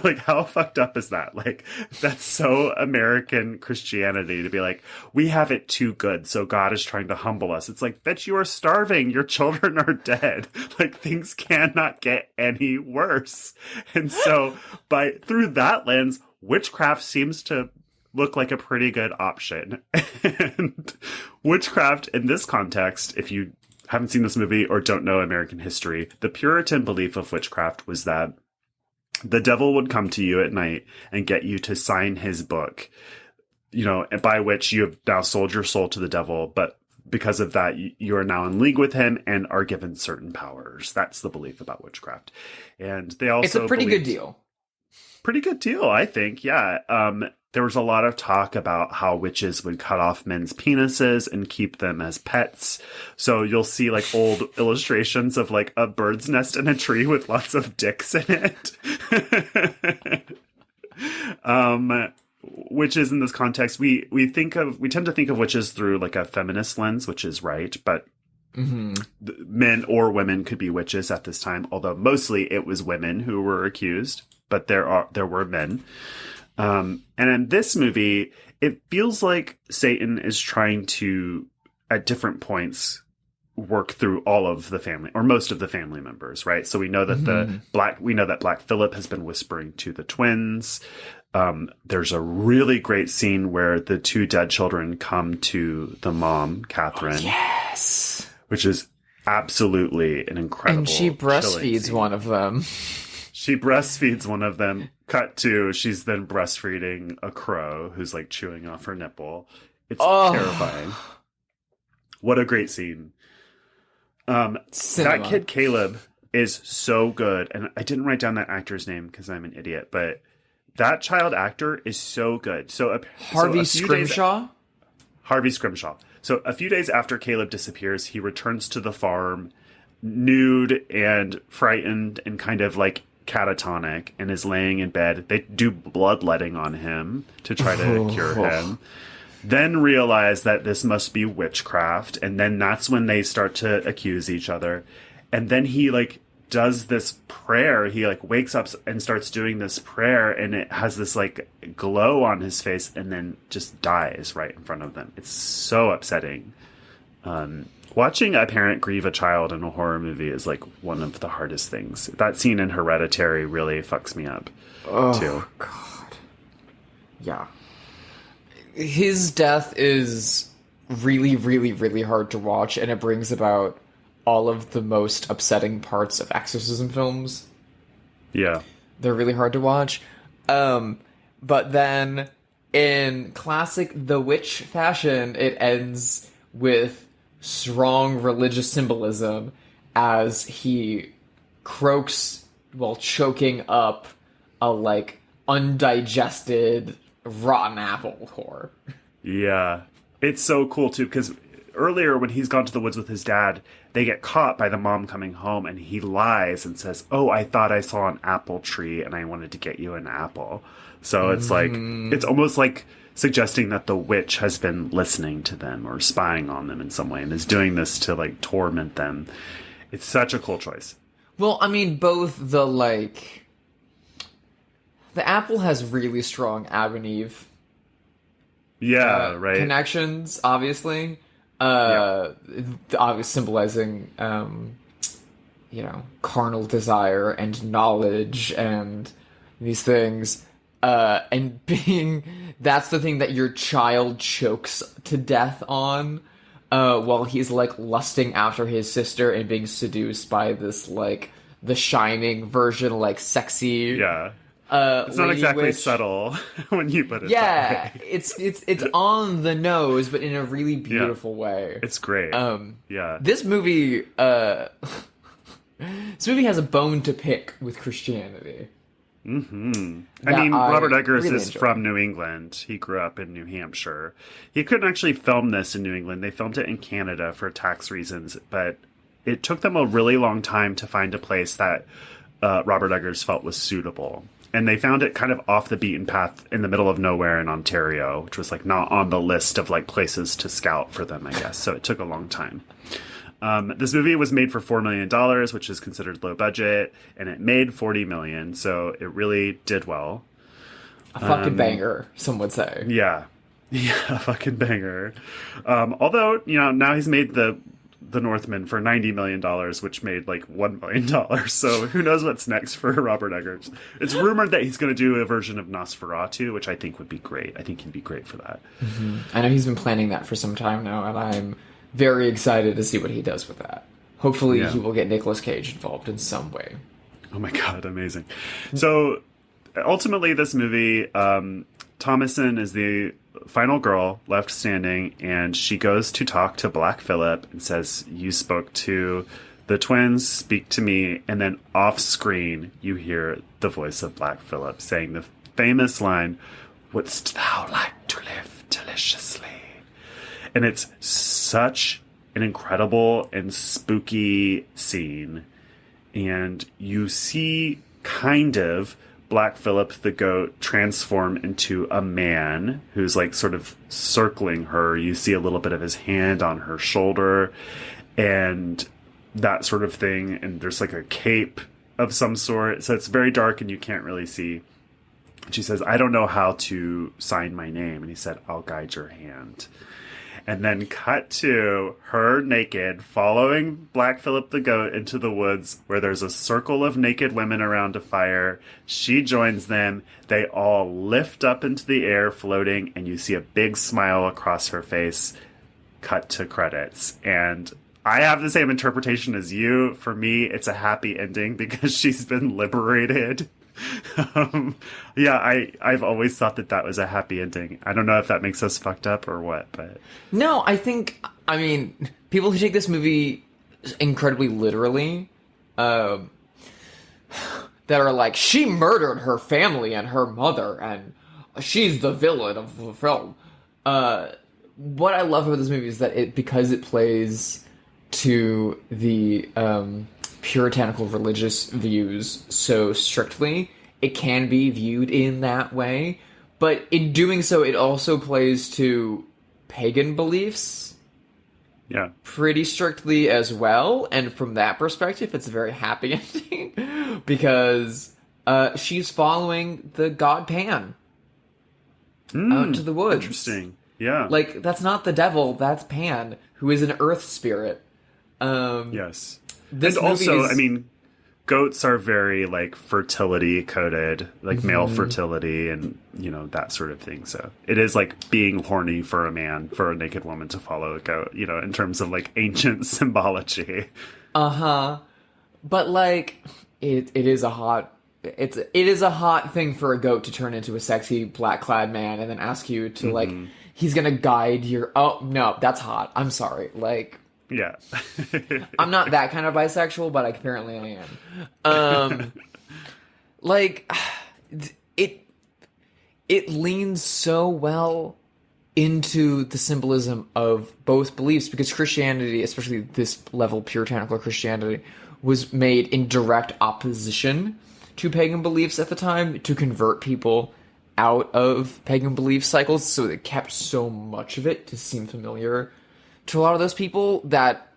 Like, how fucked up is that? Like, that's so American Christianity to be like, we have it too good, so God is trying to humble us. It's like, bitch, you are starving. Your children are dead. Like, things cannot get any worse. And so, through that lens, witchcraft seems to look like a pretty good option. And witchcraft in this context, if you haven't seen this movie or don't know American history, the Puritan belief of witchcraft was that the devil would come to you at night and get you to sign his book, you know, by which you have now sold your soul to the devil. But because of that, you are now in league with him and are given certain powers. That's the belief about witchcraft. And they also It's a pretty good deal. Pretty good deal, I think. Yeah. There was a lot of talk about how witches would cut off men's penises and keep them as pets. So you'll see like old illustrations of like a bird's nest in a tree with lots of dicks in it. Witches in this context, we tend to think of witches through like a feminist lens, which is right, but men or women could be witches at this time, although mostly it was women who were accused, but there were men. And in this movie, it feels like Satan is trying to, at different points, work through all of the family, or most of the family members, right? So we know that Black Phillip has been whispering to the twins. There's a really great scene where the two dead children come to the mom, Catherine. Yes. Which is absolutely an incredible, and she breastfeeds one of them. She breastfeeds one of them. Cut to, she's then breastfeeding a crow who's like chewing off her nipple. It's terrifying. What a great scene. That kid Caleb is so good. And I didn't write down that actor's name because I'm an idiot, but that child actor is so good. Harvey Scrimshaw? Harvey Scrimshaw. So a few days after Caleb disappears, he returns to the farm nude and frightened and kind of like catatonic and is laying in bed. They do bloodletting on him to try to cure him. Then realize that this must be witchcraft. And then that's when they start to accuse each other. And then he like does this prayer. He like wakes up and starts doing this prayer, and it has this like glow on his face, and then just dies right in front of them. It's so upsetting. Watching a parent grieve a child in a horror movie is like one of the hardest things. That scene in Hereditary really fucks me up too. God. Yeah. His death is really, really, really hard to watch, and it brings about all of the most upsetting parts of exorcism films. Yeah. They're really hard to watch. But then, in classic The Witch fashion, it ends with strong religious symbolism as he croaks while choking up a, like, undigested, rotten apple core. Yeah. It's so cool, too, because earlier when he's gone to the woods with his dad, they get caught by the mom coming home, and he lies and says, "Oh, I thought I saw an apple tree and I wanted to get you an apple." So it's like, it's almost like suggesting that the witch has been listening to them or spying on them in some way and is doing this to like torment them. It's such a cool choice. Well, I mean, both the like, the apple has really strong Adam and Eve right. connections, obviously. Obviously symbolizing, carnal desire and knowledge and these things. And that's the thing that your child chokes to death on, while he's, like, lusting after his sister and being seduced by this, like, The Shining version, like, sexy... Yeah. It's not exactly witch. Subtle when you put it that way. It's on the nose, but in a really beautiful way. It's great. This movie, has a bone to pick with Christianity. Mm-hmm. Robert Eggers is from New England. He grew up in New Hampshire. He couldn't actually film this in New England. They filmed it in Canada for tax reasons, but it took them a really long time to find a place that Robert Eggers felt was suitable. And they found it kind of off the beaten path in the middle of nowhere in Ontario, which was like not on the list of like places to scout for them, I guess. So it took a long time. This movie was made for $4 million, which is considered low budget, and it made $40 million. So it really did well. A fucking banger, some would say. Yeah. Yeah, a fucking banger. Although, now he's made the Northman for $90 million, which made like $1 million. So who knows what's next for Robert Eggers. It's rumored that he's going to do a version of Nosferatu, which I think would be great. I think he'd be great for that. Mm-hmm. I know he's been planning that for some time now, and I'm very excited to see what he does with that. Hopefully he will get Nicolas Cage involved in some way. Oh my God, amazing. So ultimately this movie, Thomason is the final girl left standing, and she goes to talk to Black Phillip and says, "You spoke to the twins, speak to me." And then off screen, you hear the voice of Black Phillip saying the famous line, "Wouldst thou like to live deliciously?" And it's such an incredible and spooky scene. And you see kind of Black Phillip the goat transform into a man who's like sort of circling her. You see a little bit of his hand on her shoulder and that sort of thing. And there's like a cape of some sort. So it's very dark and you can't really see. And she says, "I don't know how to sign my name." And he said, "I'll guide your hand." And then cut to her naked, following Black Phillip the goat into the woods where there's a circle of naked women around a fire. She joins them. They all lift up into the air, floating, and you see a big smile across her face. Cut to credits. And I have the same interpretation as you. For me, it's a happy ending because she's been liberated. I've always thought that was a happy ending. I don't know if that makes us fucked up or what, but No, I mean, people who take this movie incredibly literally, that are like, she murdered her family and her mother, and she's the villain of the film. What I love about this movie is that because it plays to the puritanical religious views so strictly, it can be viewed in that way. But in doing so, it also plays to pagan beliefs pretty strictly as well. And from that perspective, it's a very happy ending because she's following the god Pan out into the woods. Interesting. Yeah. Like, that's not the devil, that's Pan, who is an earth spirit. Yes. This and also, is... I mean, goats are very, like, fertility coded, like male fertility and, you know, that sort of thing. So it is like being horny for a man, for a naked woman to follow a goat, you know, in terms of, like, ancient symbology. But, like, it is a hot... It is a hot thing for a goat to turn into a sexy black-clad man and then ask you to, like, he's gonna guide your... Oh, no, that's hot. I'm sorry. Like... Yeah. I'm not that kind of bisexual, but apparently I am. Like, it leans so well into the symbolism of both beliefs, because Christianity, especially this level puritanical Christianity, was made in direct opposition to pagan beliefs at the time to convert people out of pagan belief cycles, so it kept so much of it to seem familiar to a lot of those people that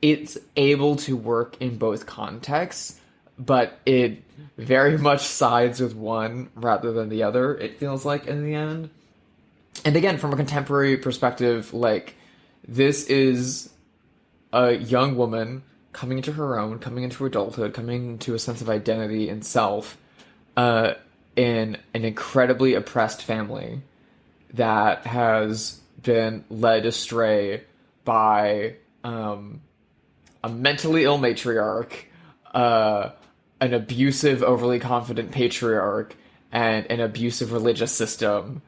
it's able to work in both contexts, but it very much sides with one rather than the other, it feels like, in the end. And again, from a contemporary perspective, like, this is a young woman coming into her own, coming into adulthood, coming into a sense of identity and self, in an incredibly oppressed family that has been led astray by a mentally ill matriarch, an abusive, overly confident patriarch, and an abusive religious system.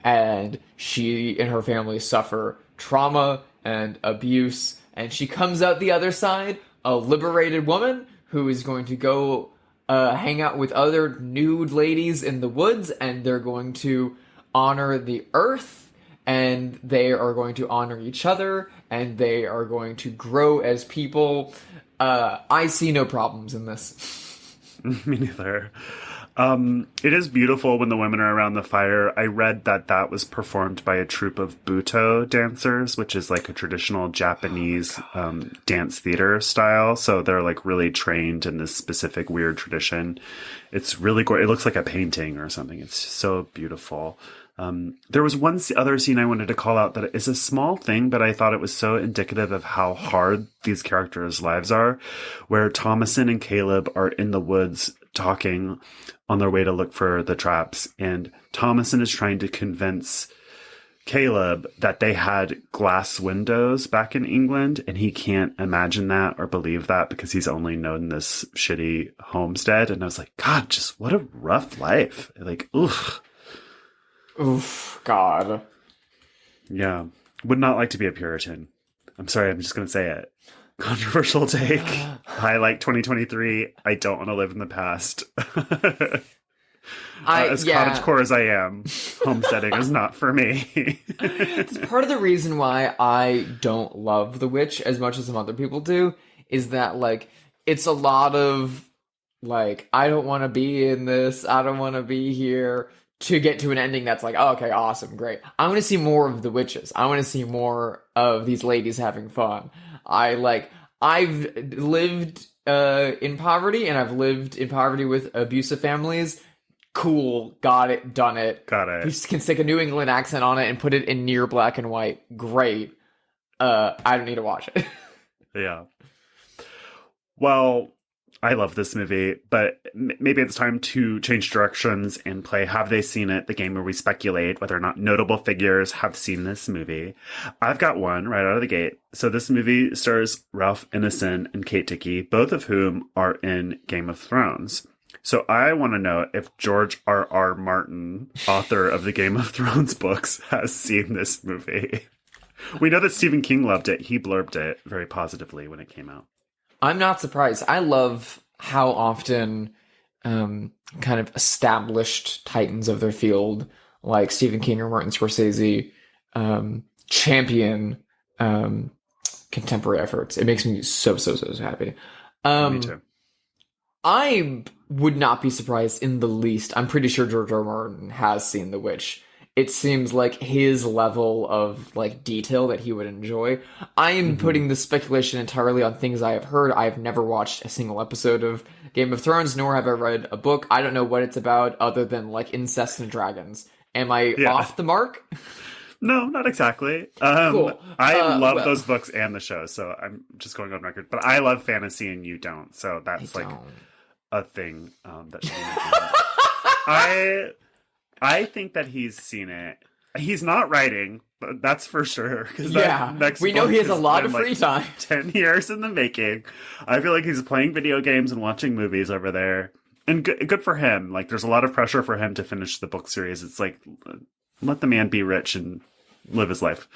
And she and her family suffer trauma and abuse, and she comes out the other side a liberated woman who is going to go hang out with other nude ladies in the woods, and they're going to honor the earth, and they are going to honor each other, and they are going to grow as people. I see no problems in this. Me neither. It is beautiful when the women are around the fire. I read that was performed by a troupe of Buto dancers, which is like a traditional Japanese dance theater style. So they're like really trained in this specific weird tradition. It's really gorgeous. It looks like a painting or something. It's so beautiful. There was one other scene I wanted to call out that is a small thing, but I thought it was so indicative of how hard these characters' lives are, where Thomasin and Caleb are in the woods talking on their way to look for the traps, and Thomasin is trying to convince Caleb that they had glass windows back in England, and he can't imagine that or believe that because he's only known this shitty homestead. And I was like, God, just what a rough life. Like, oof. Oof, God. Yeah. Would not like to be a Puritan. I'm sorry, I'm just going to say it. Controversial take. I like 2023. I don't want to live in the past. As cottagecore as I am, homesteading is not for me. It's part of the reason why I don't love The Witch as much as some other people do, is that, like, it's a lot of, like, I don't want to be in this, I don't want to be here, to get to an ending that's like, oh, okay, awesome, great. I want to see more of the witches. I want to see more of these ladies having fun. I've lived in poverty, and I've lived in poverty with abusive families. Cool, got it, done it. Got it. We can stick a New England accent on it and put it in near black and white. Great. I don't need to watch it. Yeah. Well, I love this movie, but maybe it's time to change directions and play Have They Seen It, the game where we speculate whether or not notable figures have seen this movie. I've got one right out of the gate. So this movie stars Ralph Ineson and Kate Dickie, both of whom are in Game of Thrones. So I want to know if George R.R. Martin, author of the Game of Thrones books, has seen this movie. We know that Stephen King loved it. He blurbed it very positively when it came out. I'm not surprised. I love how often kind of established titans of their field, like Stephen King or Martin Scorsese, champion contemporary efforts. It makes me so happy. Me too. I would not be surprised in the least. I'm pretty sure George R. R. Martin has seen The Witch. It seems like his level of, like, detail that he would enjoy. I am putting this speculation entirely on things I have heard. I have never watched a single episode of Game of Thrones, nor have I read a book. I don't know what it's about other than, like, incest and dragons. Am I off the mark? No, not exactly. Cool. I love those books and the show, so I'm just going on record. But I love fantasy and you don't, so that's like a thing that should be mentioned. I think that he's seen it. He's not writing, but that's for sure. We know he has a lot of free time. 10 years in the making. I feel like he's playing video games and watching movies over there. And good for him. Like, there's a lot of pressure for him to finish the book series. It's like, let the man be rich and live his life.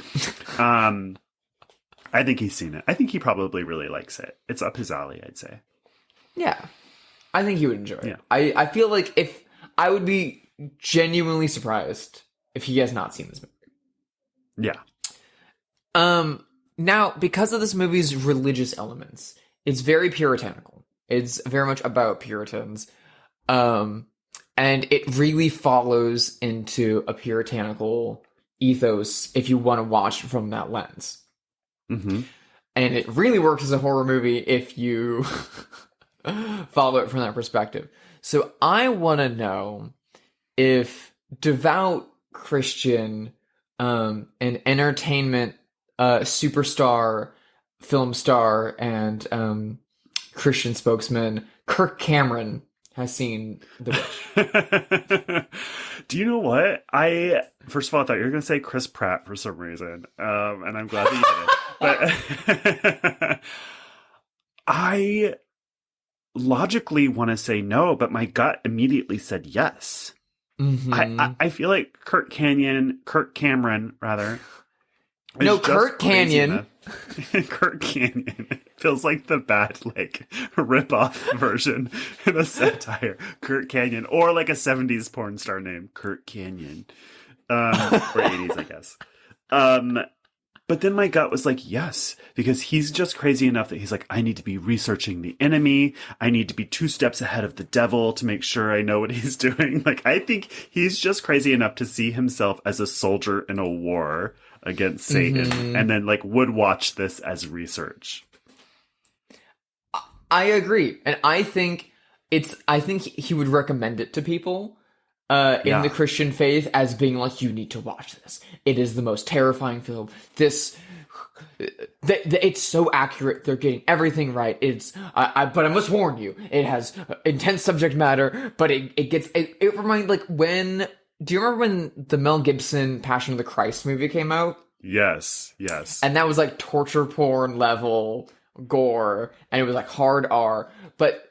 I think he's seen it. I think he probably really likes it. It's up his alley, I'd say. Yeah. I think he would enjoy it. I feel like if I would be genuinely surprised if he has not seen this movie. Yeah. Now, because of this movie's religious elements, it's very puritanical. It's very much about Puritans. And it really follows into a puritanical ethos if you want to watch it from that lens. Mm-hmm. And it really works as a horror movie if you follow it from that perspective. So I want to know if devout Christian and entertainment superstar, film star, and Christian spokesman Kirk Cameron has seen The Witch. Do you know what? First of all, I thought you were going to say Chris Pratt for some reason, and I'm glad that you did it. But I logically want to say no, but my gut immediately said yes. Mm-hmm. I feel like Kirk Cameron, rather. No, Kurt Canyon. Kurt Canyon feels like the bad, like, rip-off version in a satire. Kurt Canyon, or like a 70s porn star name, Kurt Canyon, or 80s, I guess. But then my gut was like, yes, because he's just crazy enough that he's like, I need to be researching the enemy. I need to be 2 steps ahead of the devil to make sure I know what he's doing. Like, I think he's just crazy enough to see himself as a soldier in a war against Satan, and then, like, would watch this as research. I agree. And I think he would recommend it to people in the Christian faith as being like, you need to watch this. It is the most terrifying film. It's so accurate. They're getting everything right. But I must warn you, it has intense subject matter, but it reminds, like, do you remember when the Mel Gibson Passion of the Christ movie came out? Yes. And that was like torture porn level gore, and it was like hard R. But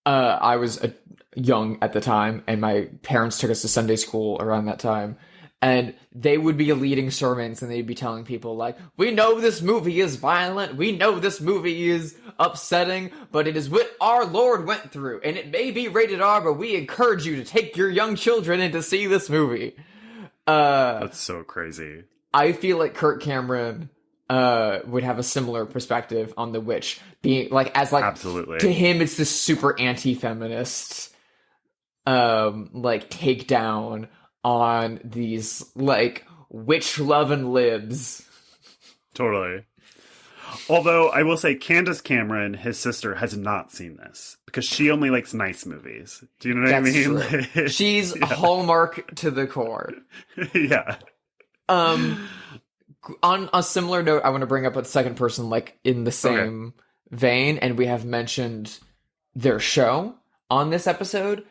I was young at the time, and my parents took us to Sunday school around that time. And they would be leading sermons and they'd be telling people like, we know this movie is violent, we know this movie is upsetting, but it is what our Lord went through. And it may be rated R, but we encourage you to take your young children in to see this movie. That's so crazy. I feel like Kirk Cameron would have a similar perspective on The Witch. Being like, as like, absolutely, to him, it's this super anti-feminist, like, takedown on these, like, witch-loving libs. Totally. Although, I will say, Candace Cameron, his sister, has not seen this. Because she only likes nice movies. Do you know what I mean? True. She's Hallmark to the core. Yeah. On a similar note, I want to bring up a second person, like, in the same vein, and we have mentioned their show on this episode.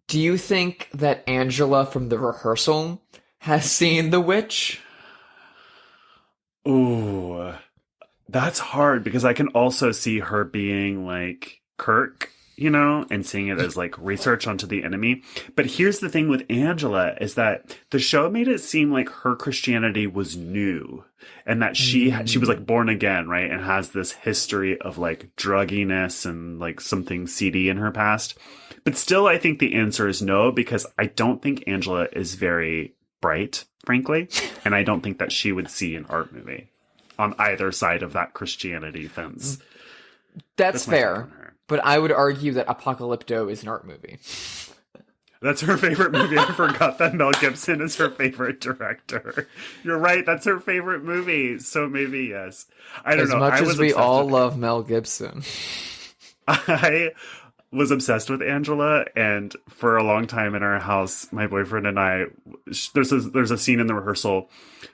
Do you think that Angela from The Rehearsal has seen The Witch? Ooh, that's hard because I can also see her being like Kirk, you know, and seeing it as like research onto the enemy. But here's the thing with Angela is that the show made it seem like her Christianity was new and that she was like born again, right? And has this history of like drugginess and like something seedy in her past. But still, I think the answer is no, because I don't think Angela is very bright, frankly. And I don't think that she would see an art movie on either side of that Christianity fence. That's fair. But I would argue that Apocalypto is an art movie. That's her favorite movie. I forgot that Mel Gibson is her favorite director. You're right. That's her favorite movie. So maybe yes. I don't know. As much as we all love Mel Gibson. I was obsessed with Angela, and for a long time in our house, my boyfriend and I, there's a scene in The Rehearsal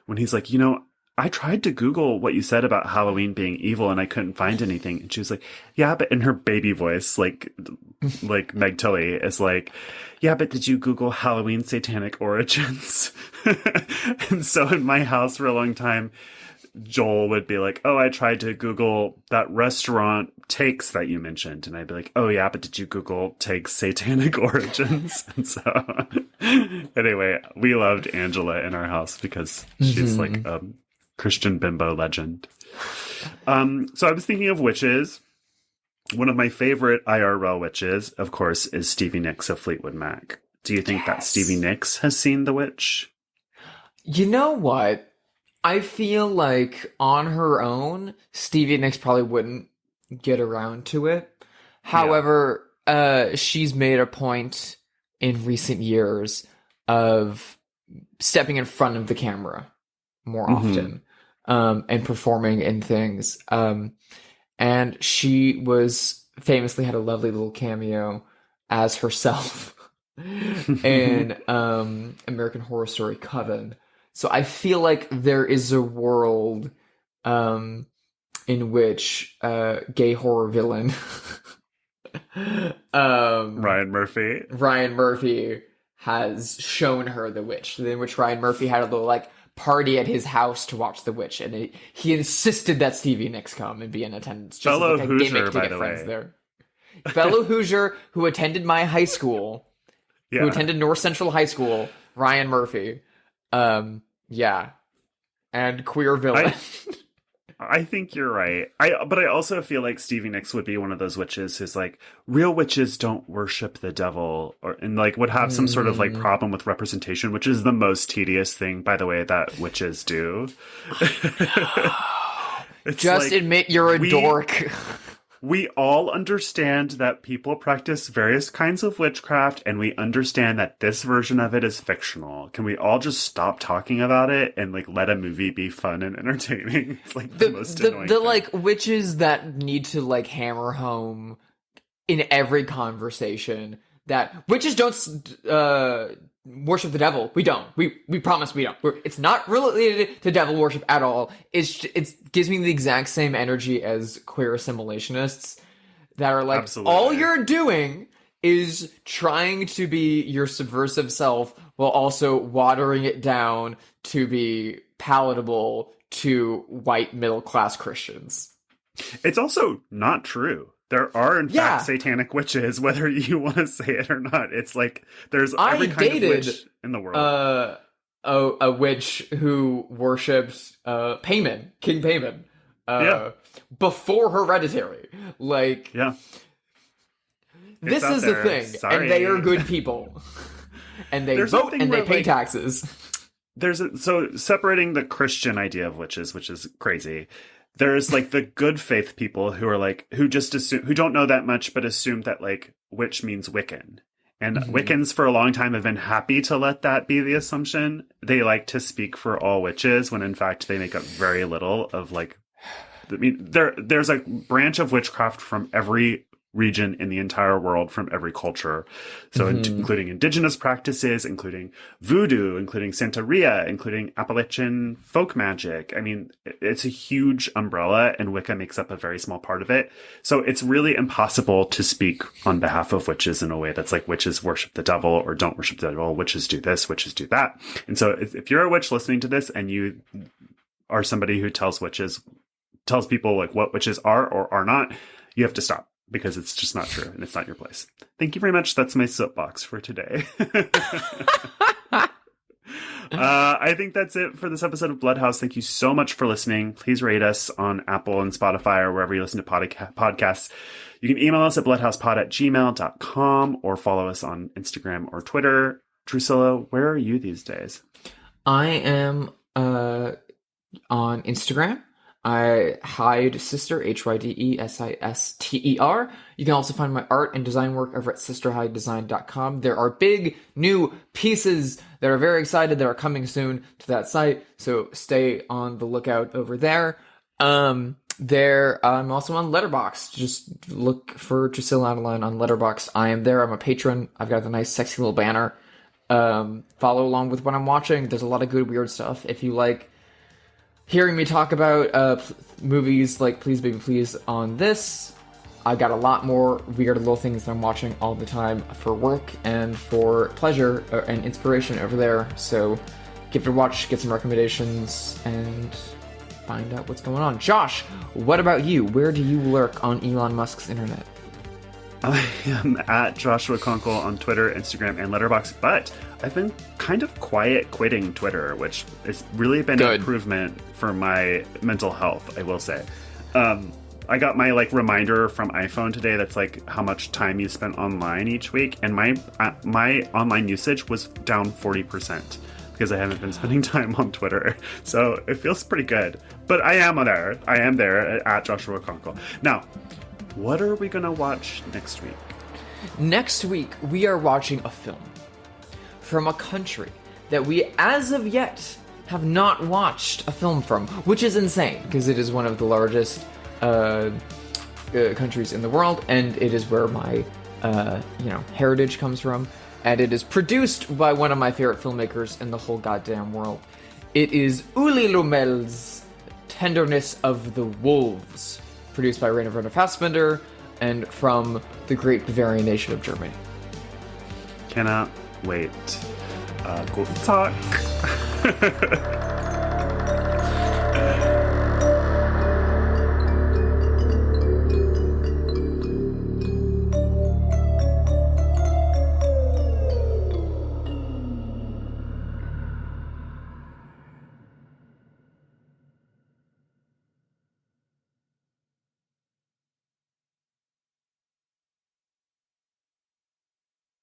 when he's like, you know, I tried to Google what you said about Halloween being evil and I couldn't find anything. And she was like, yeah, but in her baby voice, like Meg Tilly is like, yeah, but did you Google Halloween satanic origins? And so in my house for a long time, Joel would be like, oh, I tried to Google that restaurant Takes that you mentioned. And I'd be like, oh yeah, but did you Google Takes satanic origins? And so anyway, we loved Angela in our house because she's like a Christian bimbo legend. So I was thinking of witches. One of my favorite IRL witches, of course, is Stevie Nicks of Fleetwood Mac. Do you think that Stevie Nicks has seen The Witch? You know what? I feel like on her own, Stevie Nicks probably wouldn't get around to it. However, she's made a point in recent years of stepping in front of the camera more often and performing in things. And she was famously had a lovely little cameo as herself in American Horror Story Coven. So I feel like there is a world in which gay horror villain Ryan Murphy has shown her The Witch, in which Ryan Murphy had a little like party at his house to watch The Witch, and he insisted that Stevie Nicks come and be in attendance, just fellow as like a Hoosier, gimmick to by get the friends way. there. Fellow Hoosier who attended my high school, who attended North Central High School, Ryan Murphy. Yeah. And queer villain. I think you're right. But I also feel like Stevie Nicks would be one of those witches who's like, real witches don't worship the devil, and like would have some sort of like problem with representation, which is the most tedious thing, by the way, that witches do. Just like, admit you're a dork. We all understand that people practice various kinds of witchcraft, and we understand that this version of it is fictional. Can we all just stop talking about it and like let a movie be fun and entertaining? It's like the most annoying thing. Like witches that need to like hammer home in every conversation that witches don't worship the devil. We don't. We promise we don't. It's not related to devil worship at all. It gives me the exact same energy as queer assimilationists that are like, absolutely, all you're doing is trying to be your subversive self while also watering it down to be palatable to white middle class Christians. It's also not true. There are, in Yeah. fact, satanic witches, whether you want to say it or not. It's like there's every kind of witch in the world. A witch who worshipped Payman, King Payman, before Hereditary. Like, Yeah. this out is there. the thing, Sorry. and they are good people, and they There's vote something and they where, pay like, taxes. So separating the Christian idea of witches, which is crazy. There's like the good faith people who are like, who just assume, who don't know that much, but assume that like witch means Wiccan. And Wiccans for a long time have been happy to let that be the assumption. They like to speak for all witches when in fact they make up very little of like, I mean, there's a branch of witchcraft from every region in the entire world, from every culture. So including indigenous practices, including voodoo, including Santeria, including Appalachian folk magic. I mean, it's a huge umbrella and Wicca makes up a very small part of it. So it's really impossible to speak on behalf of witches in a way that's like witches worship the devil or don't worship the devil. Witches do this, witches do that. And so if you're a witch listening to this and you are somebody who tells people like what witches are or are not, you have to stop. Because it's just not true and it's not your place. Thank you very much. That's my soapbox for today. I think that's it for this episode of Bloodhouse. Thank you so much for listening. Please rate us on Apple and Spotify or wherever you listen to podcasts. You can email us at bloodhousepod@gmail.com or follow us on Instagram or Twitter. Drusilla, where are you these days? I am on Instagram. I Hyde Sister, HYDESISTER. You can also find my art and design work over at sisterhydedesign.com. There are big new pieces that are very excited that are coming soon to that site, so stay on the lookout over there. I'm also on Letterboxd. Just look for Drusilla Adeline on Letterboxd. I am there. I'm a patron. I've got a nice, sexy little banner. Follow along with what I'm watching. There's a lot of good, weird stuff. If you like hearing me talk about movies like Please Baby Please on this, I got a lot more weird little things that I'm watching all the time for work and for pleasure and inspiration over there. So give it a watch, get some recommendations, and find out what's going on. Josh, what about you? Where do you lurk on Elon Musk's internet? I am at Joshua Conkle on Twitter, Instagram, and Letterboxd, but I've been kind of quiet quitting Twitter, which has really been an improvement for my mental health, I will say. I got my reminder from iPhone today that's like how much time you spent online each week, and my online usage was down 40% because I haven't been spending time on Twitter. So it feels pretty good. But I am there. I am there at Joshua Conkle. Now, what are we going to watch next week? Next week, we are watching a film from a country that we, as of yet, have not watched a film from, which is insane, because it is one of the largest countries in the world, and it is where my, heritage comes from, and it is produced by one of my favorite filmmakers in the whole goddamn world. It is Uli Lomel's Tenderness of the Wolves, produced by Rainer Werner Fassbinder, and from the great Bavarian nation of Germany. Cannot wait. Guten Tag.